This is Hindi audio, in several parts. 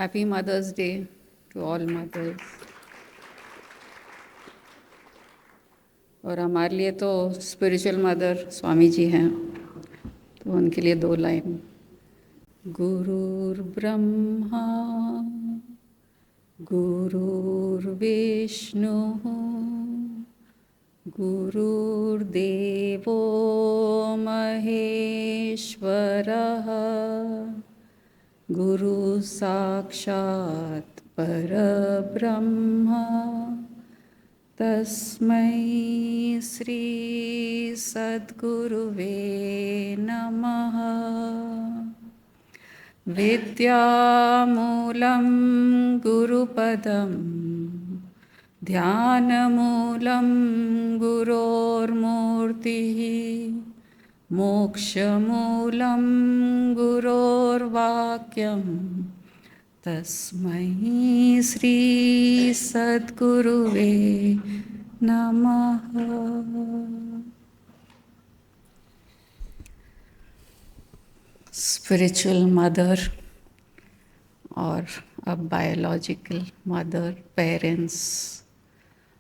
Happy mother's day to all mothers. और हमारे लिए तो स्पिरिचुअल मदर स्वामी जी हैं, तो उनके लिए दो लाइन। गुरुर्ब्रह्मा गुरुर्विष्णुः गुरुर्देवो महेश्वरः गुरु साक्षात् परब्रह्म तस्मै श्री सद्गुरुवे नमः। विद्यामूलं गुरुपदं ध्यानमूलं गुरोर्मूर्तिः मोक्षमूलं गुरोर्वाक्यं तस्मै श्री सद्गुरुवे नमः। स्पिरिचुअल मदर और अब बायोलॉजिकल मदर, पेरेंट्स,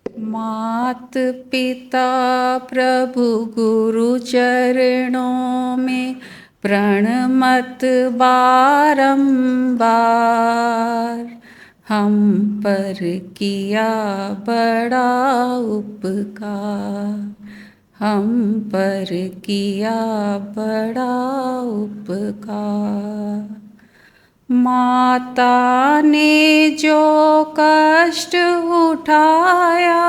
मात पिता प्रभु गुरु चरणों में प्रणमत बारंबार। हम पर किया बड़ा उपकार, हम पर किया बड़ा उपकार। माता ने जो कष्ट उठाया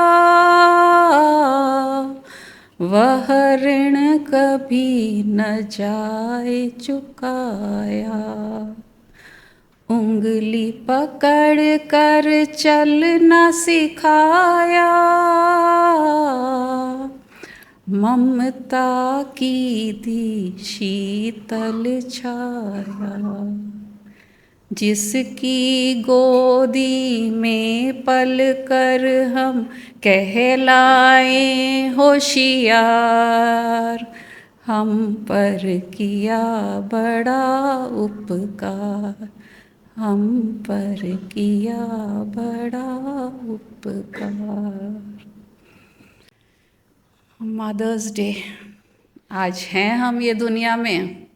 वह ऋण कभी न जाए चुकाया। उंगली पकड़ कर चलना सिखाया, ममता की दी शीतल छाया। जिसकी गोदी में पल कर हम कहलाए होशियार, हम पर किया बड़ा उपकार, हम पर किया बड़ा उपकार। मदर्स डे आज हैं हम ये दुनिया में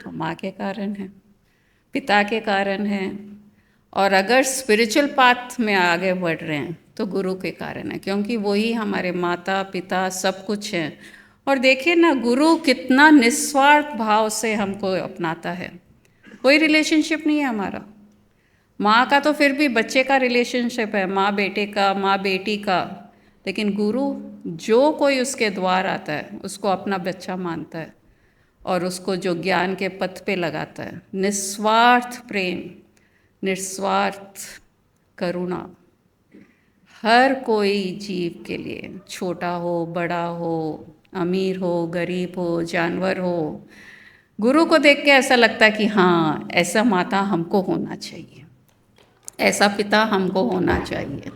तो माँ के कारण है, पिता के कारण है, और अगर स्पिरिचुअल पाथ में आगे बढ़ रहे हैं तो गुरु के कारण है, क्योंकि वही हमारे माता पिता सब कुछ हैं। और देखिए ना, गुरु कितना निस्वार्थ भाव से हमको अपनाता है। कोई रिलेशनशिप नहीं है हमारा। माँ का तो फिर भी बच्चे का रिलेशनशिप है, माँ बेटे का, माँ बेटी का, लेकिन गुरु जो कोई उसके द्वार आता है उसको अपना बच्चा मानता है और उसको जो ज्ञान के पथ पे लगाता है। निस्वार्थ प्रेम, निस्वार्थ करुणा, हर कोई जीव के लिए, छोटा हो बड़ा हो, अमीर हो गरीब हो, जानवर हो, गुरु को देख के ऐसा लगता है कि हाँ, ऐसा माता हमको होना चाहिए, ऐसा पिता हमको होना चाहिए।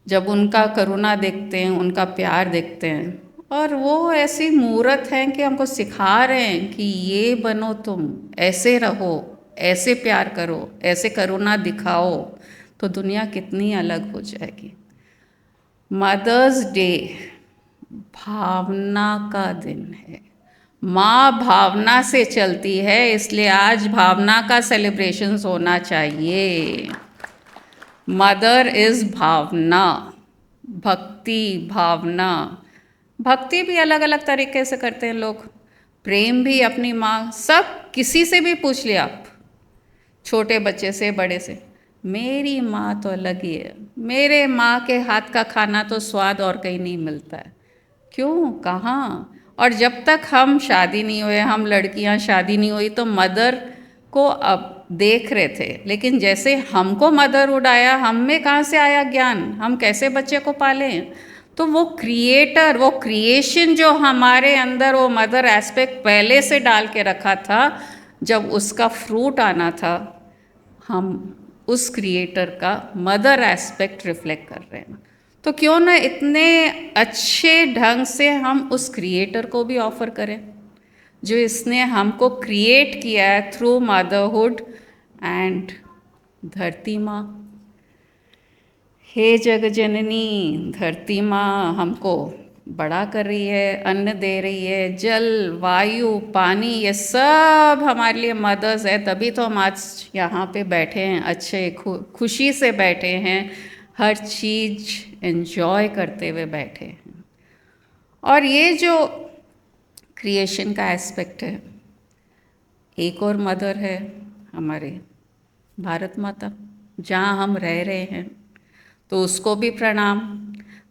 जब उनका करुणा देखते हैं, उनका प्यार देखते हैं, और वो ऐसी मूर्त हैं कि हमको सिखा रहे हैं कि ये बनो, तुम ऐसे रहो, ऐसे प्यार करो, ऐसे करुणा दिखाओ, तो दुनिया कितनी अलग हो जाएगी। मदर्स डे भावना का दिन है। माँ भावना से चलती है, इसलिए आज भावना का सेलिब्रेशंस होना चाहिए। मदर इज भावना, भक्ति भावना। भक्ति भी अलग अलग तरीके से करते हैं लोग, प्रेम भी अपनी माँ, सब किसी से भी पूछ लिया आप, छोटे बच्चे से बड़े से, मेरी माँ तो अलग ही है, मेरे माँ के हाथ का खाना तो स्वाद और कहीं नहीं मिलता है। क्यों, कहाँ? और जब तक हम शादी नहीं हुए, हम लड़कियाँ शादी नहीं हुई, तो मदर को अब देख रहे थे, लेकिन जैसे हमको मदर उड़ाया, हम में कहाँ से आया ज्ञान, हम कैसे बच्चे को पालें? तो वो क्रिएटर, वो क्रिएशन जो हमारे अंदर वो मदर एस्पेक्ट पहले से डाल के रखा था, जब उसका फ्रूट आना था, हम उस क्रिएटर का मदर एस्पेक्ट रिफ्लेक्ट कर रहे हैं। तो क्यों ना इतने अच्छे ढंग से हम उस क्रिएटर को भी ऑफर करें, जो इसने हमको क्रिएट किया है थ्रू मदरहुड एंड धरती माँ, हे जग जननी, धरती माँ हमको बड़ा कर रही है, अन्न दे रही है, जल, वायु, पानी, ये सब हमारे लिए मदर्स है, तभी तो हम आज यहाँ पे बैठे हैं, अच्छे खुशी से बैठे हैं, हर चीज़ एंजॉय करते हुए बैठे हैं। और ये जो क्रिएशन का एस्पेक्ट है, एक और मदर है हमारे भारत माता, जहाँ हम रह रहे हैं, तो उसको भी प्रणाम।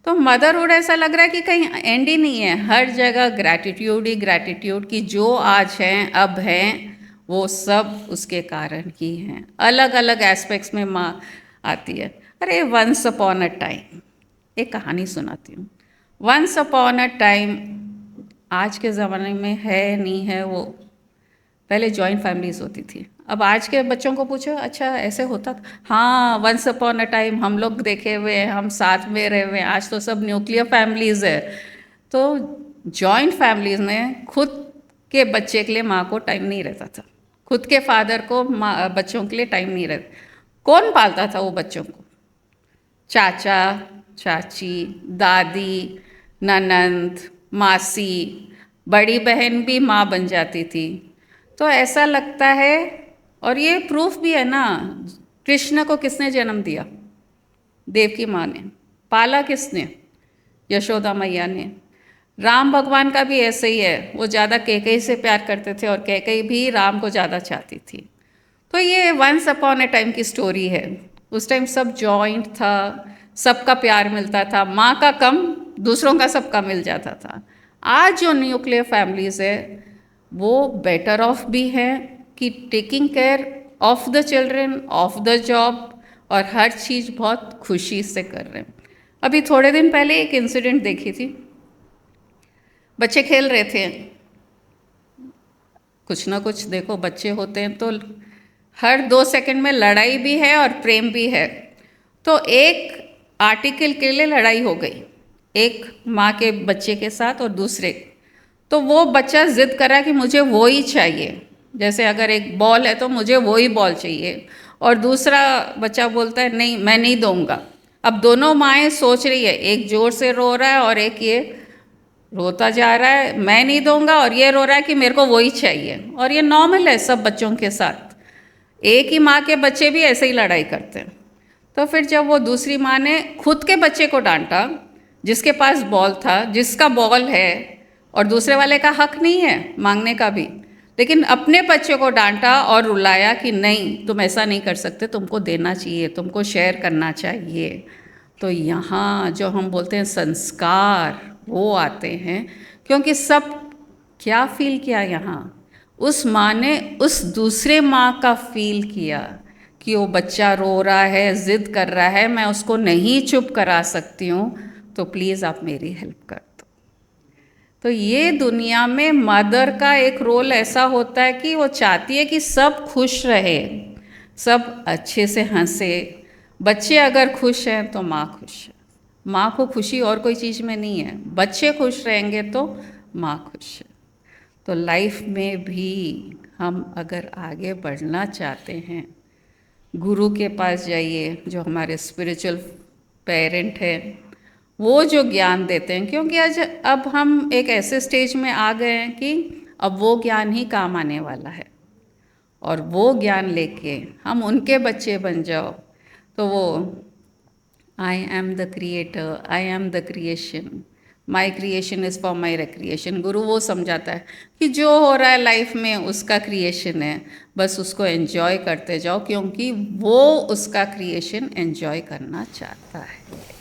तो मदरहुड ऐसा लग रहा है कि कहीं एंड ही नहीं है, हर जगह ग्रैटिट्यूड ही ग्रैटिट्यूड की, जो आज हैं अब हैं वो सब उसके कारण ही हैं। अलग अलग एस्पेक्ट्स में माँ आती है। अरे वंस अपॉन अ टाइम, एक कहानी सुनाती हूँ। वंस अपॉन अ टाइम, आज के ज़माने में है नहीं है वो, पहले जॉइंट फैमिलीज होती थी। अब आज के बच्चों को पूछो, अच्छा ऐसे होता था? हाँ, वंस अपॉन अ टाइम हम लोग देखे हुए हैं, हम साथ में रहे हुए हैं। आज तो सब न्यूक्लियर फैमिलीज है। तो जॉइंट फैमिलीज में खुद के बच्चे के लिए माँ को टाइम नहीं रहता था, खुद के फादर को माँ बच्चों के लिए टाइम नहीं रहता। कौन पालता था वो बच्चों को? चाचा, चाची, दादी, ननंद, मासी, बड़ी बहन भी माँ बन जाती थी। तो ऐसा लगता है, और ये प्रूफ भी है ना, कृष्ण को किसने जन्म दिया? देव की माँ ने। पाला किसने? यशोदा मैया ने। राम भगवान का भी ऐसे ही है, वो ज़्यादा कैकेयी से प्यार करते थे और कैकेयी भी राम को ज़्यादा चाहती थी। तो ये वंस अपॉन ए टाइम की स्टोरी है। उस टाइम सब जॉइंट था, सबका प्यार मिलता था, माँ का कम, दूसरों का सबका मिल जाता था। आज जो न्यूक्लियर फैमिलीज है वो बेटर ऑफ भी हैं कि taking care of the children, of the job, और हर चीज़ बहुत खुशी से कर रहे हैं। अभी थोड़े दिन पहले एक इंसिडेंट देखी थी, बच्चे खेल रहे थे, कुछ ना कुछ देखो बच्चे होते हैं तो हर 2 सेकंड में लड़ाई भी है और प्रेम भी है। तो एक आर्टिकल के लिए लड़ाई हो गई, एक माँ के बच्चे के साथ और दूसरे। तो वो बच्चा जिद करा कि मुझे वो ही चाहिए, जैसे अगर एक बॉल है तो मुझे वो ही बॉल चाहिए, और दूसरा बच्चा बोलता है नहीं मैं नहीं दूंगा। अब दोनों माएँ सोच रही है, एक ज़ोर से रो रहा है और एक ये रोता जा रहा है मैं नहीं दूंगा, और ये रो रहा है कि मेरे को वही चाहिए। और ये नॉर्मल है सब बच्चों के साथ, एक ही माँ के बच्चे भी ऐसे ही लड़ाई करते हैं। तो फिर जब वो दूसरी माँ ने खुद के बच्चे को डांटा, जिसके पास बॉल था, जिसका बॉल है और दूसरे वाले का हक नहीं है मांगने का भी, लेकिन अपने बच्चे को डांटा और रुलाया कि नहीं तुम ऐसा नहीं कर सकते, तुमको देना चाहिए, तुमको शेयर करना चाहिए। तो यहाँ जो हम बोलते हैं संस्कार वो आते हैं, क्योंकि सब क्या फील किया यहाँ, उस माँ ने उस दूसरे माँ का फील किया कि वो बच्चा रो रहा है, ज़िद कर रहा है, मैं उसको नहीं चुप करा सकती हूँ, तो प्लीज़ आप मेरी हेल्प कर दो। तो ये दुनिया में मदर का एक रोल ऐसा होता है कि वो चाहती है कि सब खुश रहे, सब अच्छे से हंसे। बच्चे अगर खुश हैं तो माँ खुश है। माँ को खुशी और कोई चीज़ में नहीं है, बच्चे खुश रहेंगे तो माँ खुश है। तो लाइफ में भी हम अगर आगे बढ़ना चाहते हैं, गुरु के पास जाइए, जो हमारे स्पिरिचुअल पेरेंट हैं, वो जो ज्ञान देते हैं। क्योंकि आज अब हम एक ऐसे स्टेज में आ गए हैं कि अब वो ज्ञान ही काम आने वाला है, और वो ज्ञान लेके हम उनके बच्चे बन जाओ। तो वो I am the creator, I am the creation, my creation is for my recreation. गुरु वो समझाता है कि जो हो रहा है लाइफ में उसका क्रिएशन है, बस उसको एंजॉय करते जाओ, क्योंकि वो उसका क्रिएशन एंजॉय करना चाहता है।